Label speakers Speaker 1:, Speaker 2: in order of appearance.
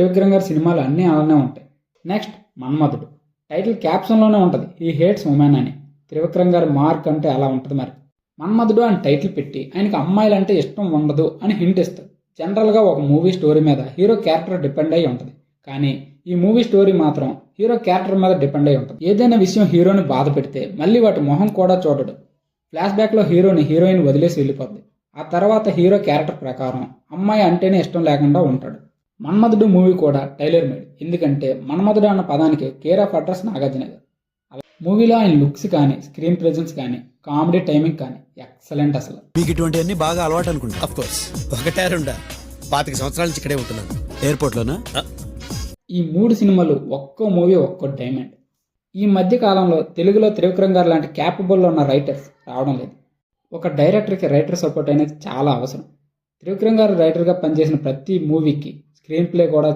Speaker 1: త్రివిక్రమ్ గారి సినిమాలు అన్నీ అలానే ఉంటాయి. నెక్స్ట్ మన్మధుడు. టైటిల్ క్యాప్షన్లోనే ఉంటుంది, హీ హేట్స్ ఉమెన్ అని. త్రివిక్రమ్ గారి మార్క్ అంటే అలా ఉంటుంది మరి. మన్మధుడు అని టైటిల్ పెట్టి ఆయనకి అమ్మాయిలంటే ఇష్టం ఉండదు అని హింట్ ఇస్తారు. జనరల్గా ఒక మూవీ స్టోరీ మీద హీరో క్యారెక్టర్ డిపెండ్ అయి ఉంటుంది. కానీ ఈ మూవీ స్టోరీ మాత్రం హీరో క్యారెక్టర్ మీద డిపెండ్ అయి ఉంటుంది. ఏదైనా విషయం హీరోని బాధ పెడితే మళ్ళీ వాటి మొహం కూడా చూడడు. ఫ్లాష్ బ్యాక్లో హీరోయిన్ వదిలేసి వెళ్ళిపోద్ది. ఆ తర్వాత హీరో క్యారెక్టర్ ప్రకారం అమ్మాయి అంటేనే ఇష్టం లేకుండా ఉంటాడు. మన్మధుడు మూవీ కూడా టైలర్ మేడ్. ఎందుకంటే మన్మధుడు అన్న పదానికి కేర్ ఆఫ్ అడ్రస్ నాగార్జున గారు. మూవీలో ఆయన లుక్స్ కానీ, స్క్రీన్ ప్రెజెన్స్ కానీ, కామెడీ టైమింగ్ కానీ ఎక్సలెంట్ అసలు.
Speaker 2: మీకు ఇటువంటివన్నీ బాగా అలవాటు అనుకుంటా. అఫ్ కోర్స్ ఒకటే రెండా 25 సంవత్సరాల నుంచి ఇక్కడే ఉంటున్నాను. ఎయిర్పోర్ట్లోనా?
Speaker 1: ఈ 3 సినిమాలు ఒక్కో మూవీ ఒక్కో డైమండ్. ఈ మధ్య కాలంలో తెలుగులో త్రివిక్రమ్ గారు లాంటి క్యాపబుల్లో ఉన్న రైటర్స్ రావడం లేదు. ఒక డైరెక్టర్కి రైటర్ సపోర్ట్ అనేది చాలా అవసరం. త్రివిక్రమ్ గారు రైటర్గా పనిచేసిన ప్రతి మూవీకి స్క్రీన్ ప్లే కూడా